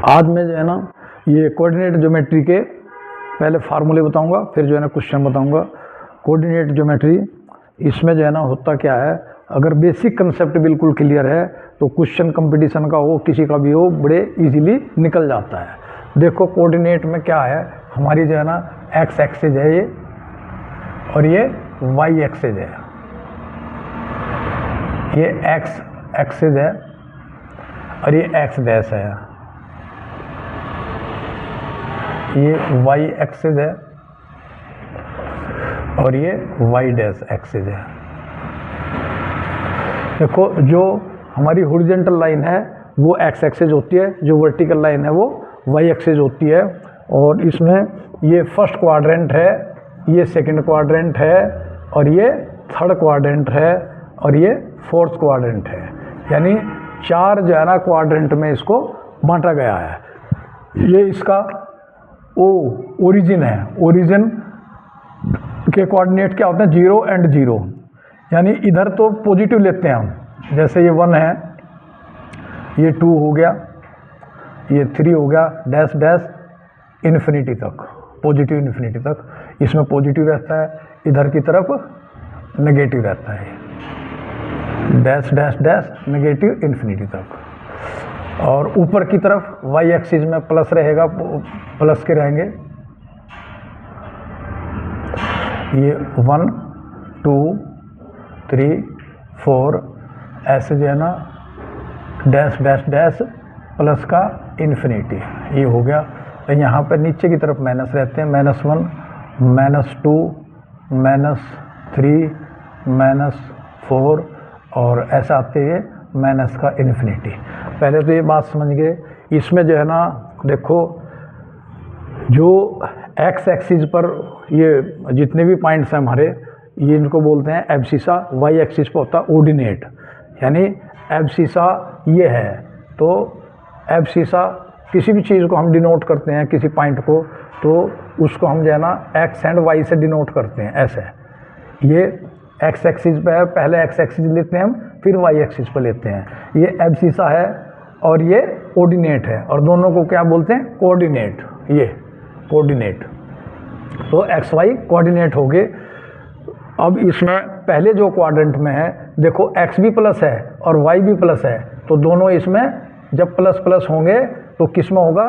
आज मैं जो है ना ये कोऑर्डिनेट ज्योमेट्री के पहले फार्मूले बताऊंगा, फिर जो है ना क्वेश्चन बताऊंगा। कोऑर्डिनेट ज्योमेट्री इसमें जो है ना होता क्या है, अगर बेसिक कंसेप्ट बिल्कुल क्लियर है तो क्वेश्चन कंपटीशन का हो किसी का भी हो बड़े इजीली निकल जाता है। देखो कोऑर्डिनेट में क्या है, हमारी जो है ना एक्स एक्सिस है ये, और ये वाई एक्सिस है। ये एक्स एक्सिस है और ये एक्स डैश है, ये वाई एक्सिस है और ये वाई डैश एक्सिस है। देखो जो हमारी हॉरिजॉन्टल लाइन है वो एक्स एक्सिस होती है, जो वर्टिकल लाइन है वो वाई एक्सिस होती है। और इसमें ये फर्स्ट क्वाड्रेंट है, ये सेकंड क्वाड्रेंट है, और ये थर्ड क्वाड्रेंट है, और ये फोर्थ क्वाड्रेंट है। यानी चार जो है ना क्वाड्रेंट में इसको बांटा गया है। ये इसका ओरिजिन है। ओरिजिन के कोऑर्डिनेट क्या होते हैं, 0 एंड 0। यानी इधर तो पॉजिटिव लेते हैं हम, जैसे ये 1 है, ये 2 हो गया, ये 3 हो गया, डैश डैश इन्फिनिटी तक, पॉजिटिव इन्फिनिटी तक। इसमें पॉजिटिव रहता है, इधर की तरफ नेगेटिव रहता है, dash dash dash negative infinity तक। और ऊपर की तरफ वाई एक्सिस में प्लस रहेगा, प्लस के रहेंगे, ये 1 2 3 4 ऐसे जो है ना डैश डैश डैश प्लस का इन्फिनिटी, ये हो गया। तो यहाँ पर नीचे की तरफ माइनस रहते हैं, -1 -2 -3 -4 और ऐसा आते हैं माइनस का इन्फिनिटी। पहले तो ये बात समझ गए। इसमें जो है ना देखो, जो एक्स एक्सिस पर ये जितने भी पॉइंट्स हैं हमारे, ये इनको बोलते हैं एब्सिसा। वाई एक्सिस पर होता है ऑर्डिनेट, यानी एब्सिसा ये है। तो एब्सिसा किसी भी चीज़ को हम डिनोट करते हैं, किसी पॉइंट को, तो उसको हम जो है ना एक्स एंड वाई से डिनोट करते हैं, ऐसे। ये एक्स एक्सिस पे है, पहले एक्स एक्सिस लेते हैं हम, फिर वाई एक्सिस पर लेते हैं। ये एब्सिसा है और ये ऑर्डिनेट है, और दोनों को क्या बोलते हैं, कोऑर्डिनेट। ये कोऑर्डिनेट, तो एक्स वाई कोऑर्डिनेट हो गए। अब इसमें पहले जो क्वाड्रेंट में है, देखो एक्स भी प्लस है और वाई भी प्लस है, तो दोनों इसमें जब प्लस प्लस होंगे तो किस में होगा,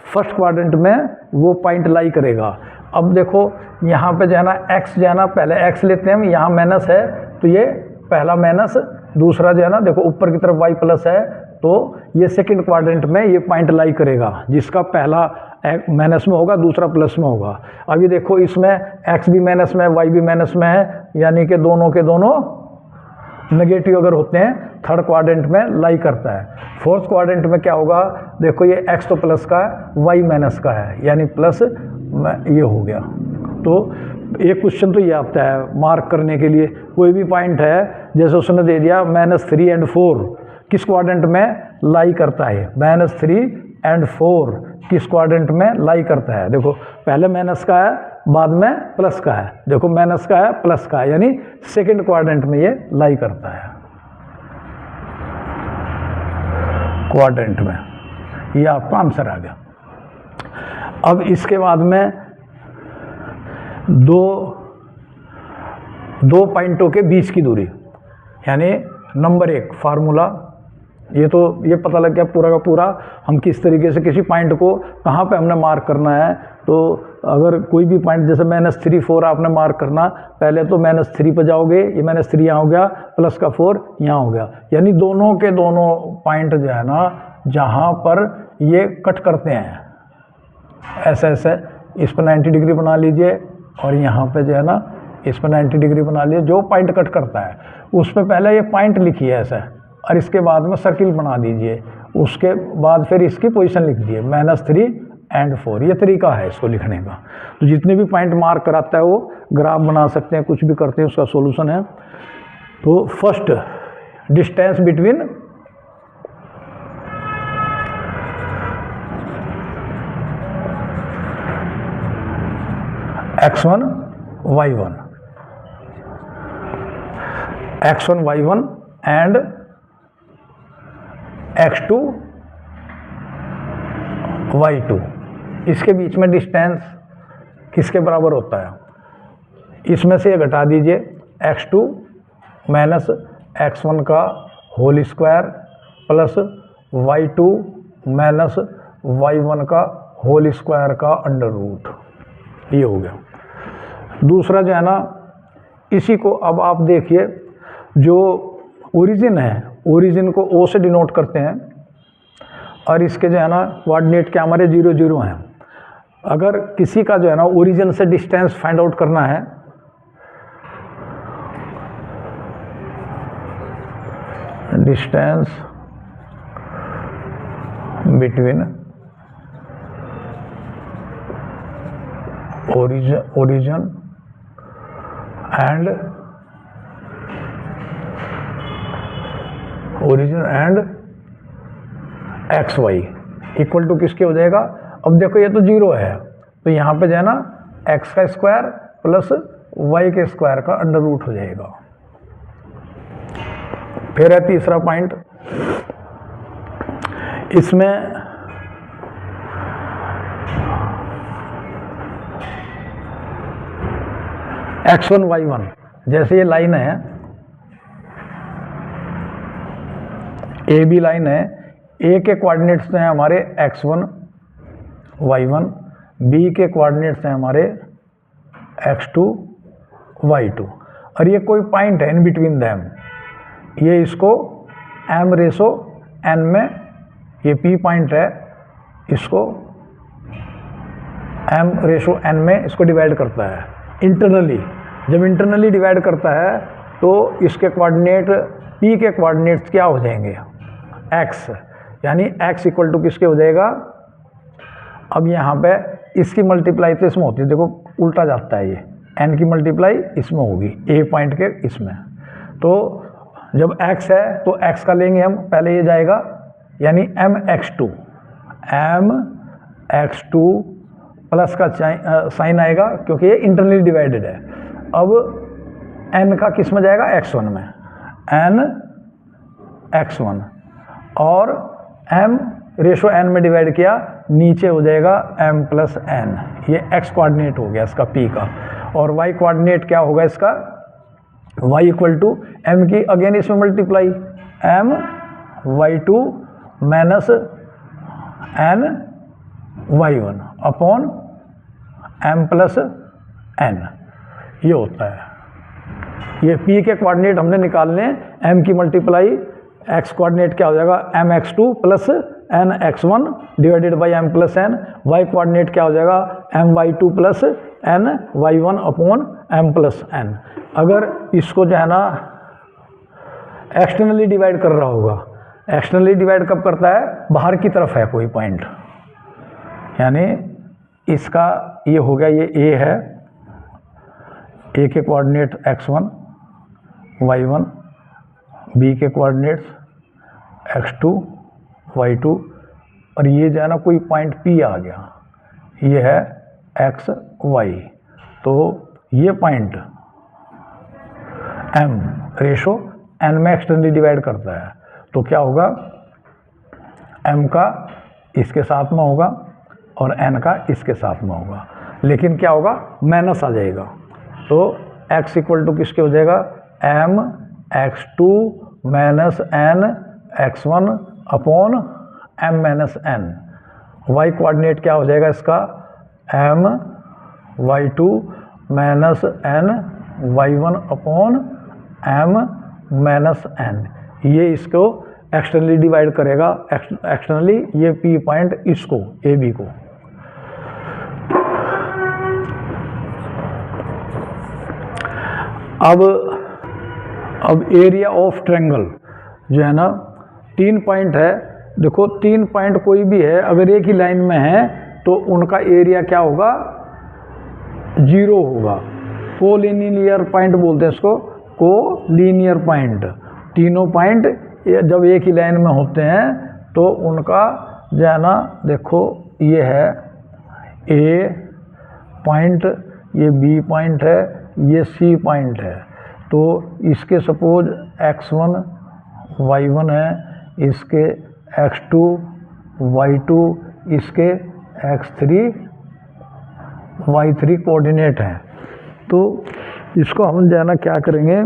फर्स्ट क्वाड्रेंट में वो पॉइंट लाई करेगा। अब देखो यहाँ पे जो है ना एक्स जो है ना, पहले एक्स लेते हैं हम, यहाँ माइनस है तो ये पहला माइनस, दूसरा जो है ना देखो ऊपर की तरफ वाई प्लस है, तो ये सेकंड क्वाड्रेंट में ये पॉइंट लाई करेगा, जिसका पहला माइनस में होगा, दूसरा प्लस में होगा। अभी देखो इसमें एक्स भी माइनस में है, वाई भी माइनस में है, यानी कि दोनों के दोनों नेगेटिव अगर होते हैं, थर्ड क्वाड्रेंट में लाई करता है। फोर्थ क्वाड्रेंट में क्या होगा, देखो ये एक्स तो प्लस का है, वाई माइनस का है, यानी प्लस ये हो गया। तो एक क्वेश्चन तो ये आता है मार्क करने के लिए, कोई भी पॉइंट है, जैसे उसने दे दिया -3 एंड 4 किस क्वाड्रेंट में लाई करता है, -3 एंड 4 किस क्वाड्रेंट में लाई करता है। देखो पहले माइनस का है, बाद में प्लस का है, देखो माइनस का है, प्लस का है, यानी सेकंड क्वाड्रेंट में ये लाई करता है, क्वाड्रेंट में। ये आपका आंसर आ गया। अब इसके बाद में दो पॉइंटों के बीच की दूरी, यानी नंबर 1 फार्मूला। ये पता लग गया पूरा का पूरा हम किस तरीके से किसी पॉइंट को कहाँ पे हमने मार्क करना है। तो अगर कोई भी पॉइंट जैसे -3 4 आपने मार्क करना, पहले तो -3 पर जाओगे, ये -3 यहाँ हो गया, प्लस का 4 यहाँ हो गया, यानी दोनों के दोनों पॉइंट जो है ना जहाँ पर ये कट करते हैं, ऐसे ऐसे इस पर 90 डिग्री बना लीजिए, और यहाँ पे जो है ना इस पर 90 डिग्री बना लीजिए। जो पॉइंट कट करता है उस पर पहले ये पॉइंट लिखिए ऐसे, और इसके बाद में सर्किल बना दीजिए, उसके बाद फिर इसकी पोजीशन लिख दीजिए, -3 एंड 4। ये तरीका है इसको लिखने का। तो जितने भी पॉइंट मार्क कराता है वो ग्राफ बना सकते हैं, कुछ भी करते हैं, उसका सोल्यूशन है। तो first distance between x1 y1 and x2 y2, इसके बीच में डिस्टेंस किसके बराबर होता है? इसमें से ये घटा दीजिए x2 माइनस x1 का whole square plus y2 minus y1 का होल स्क्वायर का अंडर रूट, ये हो गया। दूसरा जो है ना, इसी को अब आप देखिए, जो ओरिजिन है, ओरिजिन को O से डिनोट करते हैं और इसके जो है ना कोऑर्डिनेट क्या हमारे 0 0 हैं। अगर किसी का जो है ना ओरिजिन से डिस्टेंस फाइंड आउट करना है, distance between origin and xy equal to किसके हो जाएगा? अब देखो ये तो 0 है, तो यहाँ पे जो है ना x का स्क्वायर प्लस y के स्क्वायर का अंडर रूट हो जाएगा। फिर है तीसरा पॉइंट, इसमें x1 y1, जैसे ये लाइन है, ए बी लाइन है, ए के कोऑर्डिनेट्स हैं हमारे x1 y1, बी के कोऑर्डिनेट्स हैं हमारे x2 y2, और ये कोई पॉइंट है इन बिटवीन दैम, ये इसको m रेशो n में, ये p पॉइंट है, इसको m रेशो n में इसको डिवाइड करता है इंटरनली। जब इंटरनली डिवाइड करता है तो इसके कोऑर्डिनेट p के कोऑर्डिनेट्स क्या हो जाएंगे? x, यानी x इक्वल टू किसके हो जाएगा? अब यहाँ पे इसकी मल्टीप्लाई तो इसमें होती है, देखो उल्टा जाता है, ये n की मल्टीप्लाई इसमें होगी a पॉइंट के इसमें। तो जब x है तो x का लेंगे हम, पहले ये जाएगा यानी mx2 प्लस का साइन आएगा क्योंकि ये इंटरनली डिवाइडेड है। अब n का किस में जाएगा? x1 में, n x1, और m रेशो n में डिवाइड किया, नीचे हो जाएगा m प्लस n, ये x कोऑर्डिनेट हो गया इसका p का, और y कोऑर्डिनेट क्या होगा इसका? y इक्वल टू m की अगेन इसमें multiply, m y2 minus n y1 upon m plus n, ये होता है। ये p के कोऑर्डिनेट हमने निकालने, m की मल्टीप्लाई, x कोऑर्डिनेट क्या हो जाएगा? mx2 plus nx1 divided by m plus n, y coordinate क्या हो जाएगा? my2 plus ny1 upon m plus n। अगर इसको जो है ना एक्सटर्नली डिवाइड कर रहा होगा, एक्सटर्नली डिवाइड कब करता है? बाहर की तरफ है कोई पॉइंट, यानी इसका ये हो गया, ये a है, a के कोऑर्डिनेट x1 y1, b के कोऑर्डिनेट्स x2 y2, और ये जो है ना कोई पॉइंट p आ गया, ये है x y, तो ये पॉइंट m रेशो n में एक्सटर्नली डिवाइड करता है, तो क्या होगा? m का इसके साथ में होगा और n का इसके साथ में होगा, लेकिन क्या होगा? माइनस आ जाएगा, तो x इक्वल टू किसके हो जाएगा? m x2 minus n x1 upon m minus n। y coordinate क्या हो जाएगा इसका? m y2 minus n y1 upon m minus n, ये इसको एक्सटर्नली डिवाइड करेगा, एक्सटर्नली ये p पॉइंट इसको ए बी को। अब एरिया ऑफ ट्रायंगल जो है ना, 3 पॉइंट है, देखो 3 पॉइंट कोई भी है, अगर एक ही लाइन में है तो उनका एरिया क्या होगा? 0 होगा। कोलिनियर पॉइंट बोलते हैं इसको, कोलिनियर पॉइंट। तीनों पॉइंट जब एक ही लाइन में होते हैं तो उनका जो है ना, देखो ये है ए पॉइंट, ये बी पॉइंट है, ये सी पॉइंट है, तो इसके सपोज x1 y1 है, इसके x2 y2, इसके x3 y3 कोऑर्डिनेट हैं। तो इसको हम जो है ना क्या करेंगे,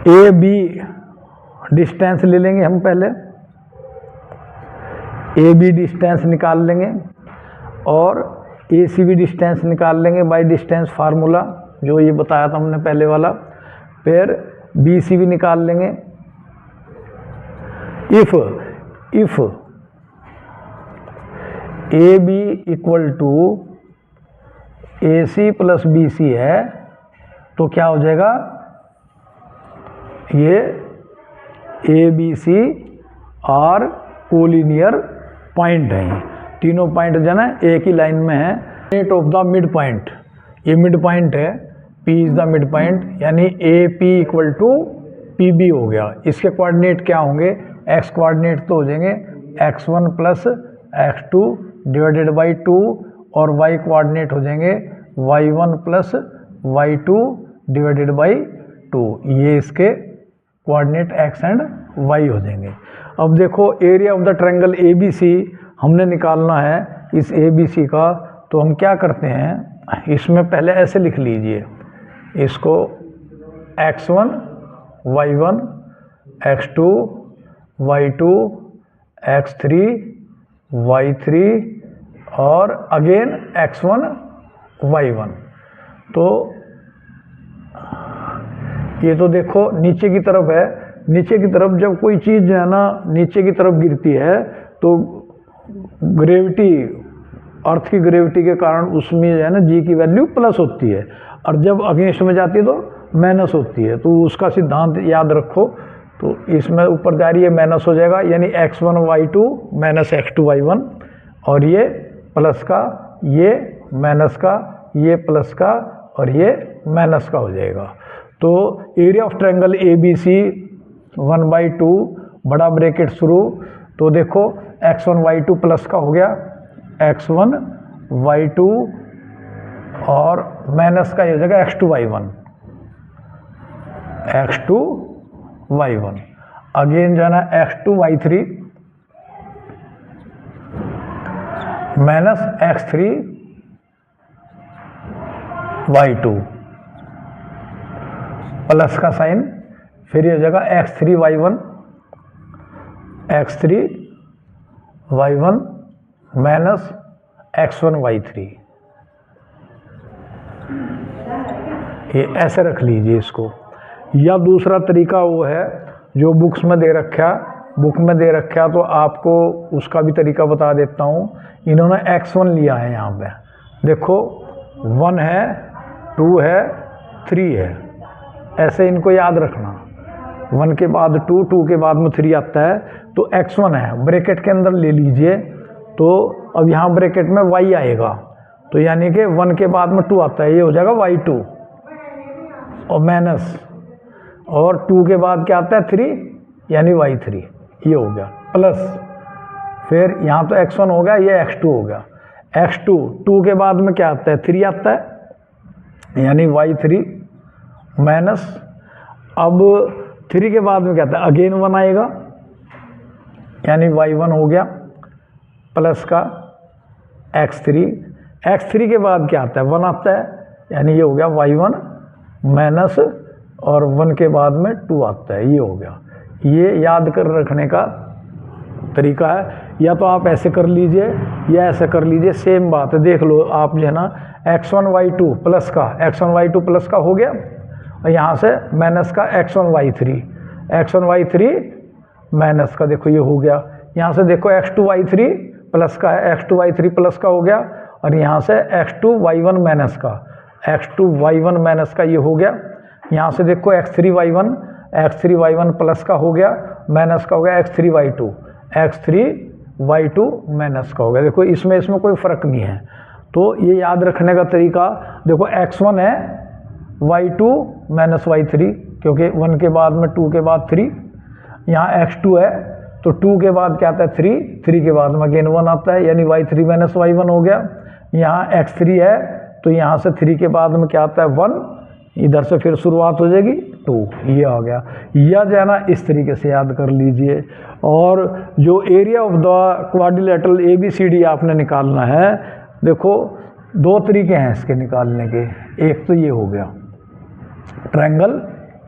ए बी डिस्टेंस ले लेंगे हम, पहले ए बी डिस्टेंस निकाल लेंगे और ए सी बी डिस्टेंस निकाल लेंगे बाय डिस्टेंस फार्मूला जो ये बताया था हमने पहले वाला। फिर बी सी बी निकाल लेंगे। If A B equal to A C plus B C है तो क्या हो जाएगा, ये ए बी सी और कोलिनियर पॉइंट हैं। तीनों पॉइंट जो है ना एक ही लाइन में है। Coordinate of the mid point, ये मिड पॉइंट है, P is the mid point, यानी A P equal to P B हो गया। इसके कोऑर्डिनेट क्या होंगे, एक्स कोऑर्डिनेट तो हो जाएंगे x1 plus x2 divided by 2 और y कोऑर्डिनेट हो जाएंगे y1 plus y2 divided by 2। ये इसके कोऑर्डिनेट x एंड y हो जाएंगे। अब देखो area of the triangle A B C हमने निकालना है इस ए बी सी का। तो हम क्या करते हैं, इसमें पहले ऐसे लिख लीजिए इसको, x1 y1 x2 y2 x3 y3 और अगेन x1 y1। तो ये तो देखो नीचे की तरफ है, नीचे की तरफ जब कोई चीज़ जो है ना नीचे की तरफ गिरती है तो ग्रेविटी, अर्थ की ग्रेविटी के कारण उसमें जो है ना जी की वैल्यू प्लस होती है और जब अगेंस्ट में जाती है तो माइनस होती है। तो उसका सिद्धांत याद रखो। तो इसमें ऊपर जा रही है माइनस हो जाएगा, यानी x1 y2 minus x2 y1 और ये प्लस का, ये माइनस का, ये प्लस का और ये माइनस का हो जाएगा। तो area of triangle A B C 1/2 बड़ा ब्रैकेट शुरू। तो देखो x1 y2 प्लस का हो गया x1 y2 और माइनस का ये हो जाएगा x2 y1, x2 y1 again जो है ना x2 y3 minus x3 y2 plus का साइन, फिर ये हो जाएगा x3 y1 minus x1 y3। ये ऐसे रख लीजिए इसको। या दूसरा तरीका वो है जो बुक्स में दे रखा, बुक में दे रखा तो आपको उसका भी तरीका बता देता हूँ। इन्होंने x1 लिया है यहाँ पे, देखो 1 है 2 है 3 है, ऐसे इनको याद रखना। 1 के बाद 2, 2 के बाद में 3 आता है तो x1 है, ब्रैकेट के अंदर ले लीजिए। तो अब यहाँ ब्रैकेट में y आएगा तो यानी कि 1 के बाद में 2 आता है, ये हो जाएगा y2 और माइनस, और 2 के बाद क्या आता है 3 यानी y3, ये हो गया प्लस। फिर यहाँ तो x1 हो गया, ये x2 हो गया। x2 2 के बाद में क्या आता है 3 आता है यानी y3 माइनस। अब 3 के बाद में क्या आता है अगेन 1 आएगा यानी y1 हो गया प्लस का x3। x3 के बाद क्या आता है 1 आता है यानी ये हो गया y1 माइनस, और 1 के बाद में 2 आता है, ये हो गया। ये याद कर रखने का तरीका है। या तो आप ऐसे कर लीजिए या ऐसे कर लीजिए, सेम बात है। देख लो आप जो है ना x1 y2 प्लस का, x1 y2 प्लस का हो गया और यहाँ से माइनस का x1 y3 माइनस का, देखो ये हो गया। यहाँ से देखो x2 y3 प्लस का है, x2 y3 प्लस का हो गया और यहाँ से x2 y1 माइनस का, x2 y1 माइनस का ये हो गया। यहाँ से देखो x3 y1 प्लस का हो गया, माइनस का हो गया x3 y2 माइनस का हो गया। देखो इसमें कोई फ़र्क नहीं है। तो ये याद रखने का तरीका, देखो x1 है y2 माइनस y3, क्योंकि 1 के बाद में 2 के बाद 3। यहाँ x2 है तो 2 के बाद क्या आता है 3 के बाद में अगेन 1 आता है यानी y3 माइनस y1 हो गया। यहाँ x3 है तो यहाँ से 3 के बाद में क्या आता है 1, इधर से फिर शुरुआत हो जाएगी 2 ये आ गया, या जो है ना इस तरीके से याद कर लीजिए। और जो area of the quadrilateral ABCD आपने निकालना है, देखो 2 तरीके हैं इसके निकालने के। एक तो ये हो गया ट्रायंगल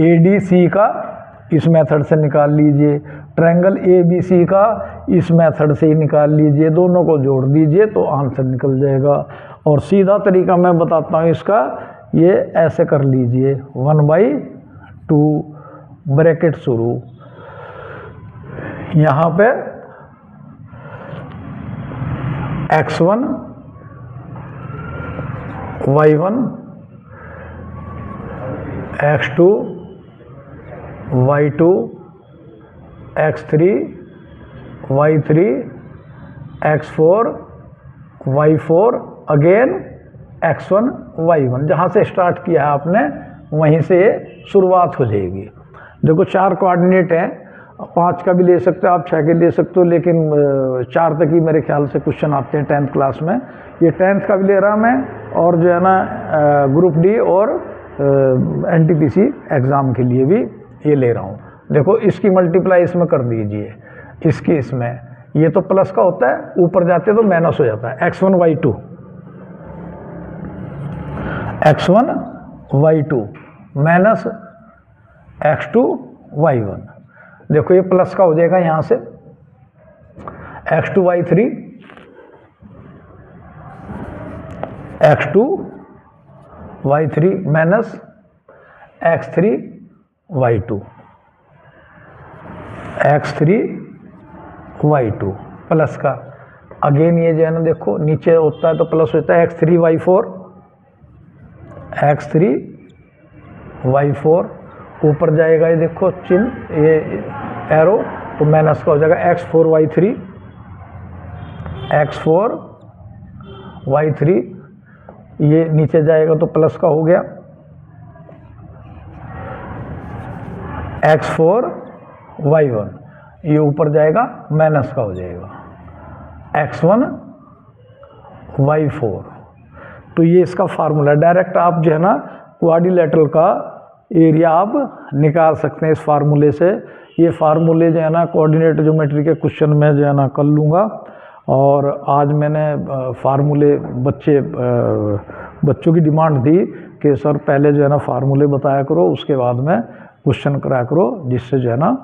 ADC का, इस मेथड से निकाल लीजिए, ट्रायंगल ABC का इस मेथड से ही निकाल लीजिए, दोनों को जोड़ दीजिए तो आंसर निकल जाएगा। और सीधा तरीका मैं बताता हूँ इसका, ये ऐसे कर लीजिए 1/2 ब्रैकेट शुरू, यहाँ पे x1 y1 x2 y2 x3 y3 x4 y4 again x1 y1। जहाँ से स्टार्ट किया है आपने वहीं से शुरुआत हो जाएगी। देखो 4 कोऑर्डिनेट हैं, 5 का भी ले सकते हो आप, 6 के ले सकते हो, लेकिन 4 तक ही मेरे ख्याल से क्वेश्चन आते हैं 10th क्लास में। ये 10th का भी ले रहा मैं, और जो है ना ग्रुप डी और NTPC एग्ज़ाम के लिए भी ये ले रहा हूँ। देखो इसकी मल्टीप्लाई इसमें कर दीजिए, इसकी इसमें, ये तो प्लस का होता है, ऊपर जाते तो माइनस हो जाता है। x1 y2 minus x2 y1, देखो ये प्लस का हो जाएगा यहाँ से, x2 y3 minus x3 y2 plus का। अगेन ये जो है ना देखो नीचे होता है तो प्लस होता है, x3 y4 ऊपर जाएगा, ये देखो चिन्ह, ये एरो, तो माइनस का हो जाएगा x4 y3, ये नीचे जाएगा तो प्लस का हो गया, x4 y1, ये ऊपर जाएगा माइनस का हो जाएगा x1 y4। तो ये इसका फार्मूला, डायरेक्ट आप जो है ना क्वाड्रिलेटरल का एरिया आप निकाल सकते हैं इस फार्मूले से। ये फार्मूले जो है ना कोऑर्डिनेट ज्योमेट्री के क्वेश्चन में जो है ना कर लूँगा। और आज मैंने फार्मूले बच्चों की डिमांड थी कि सर पहले जो है ना फार्मूले बताया करो, उसके बाद में क्वेश्चन कराया करो, जिससे जो है ना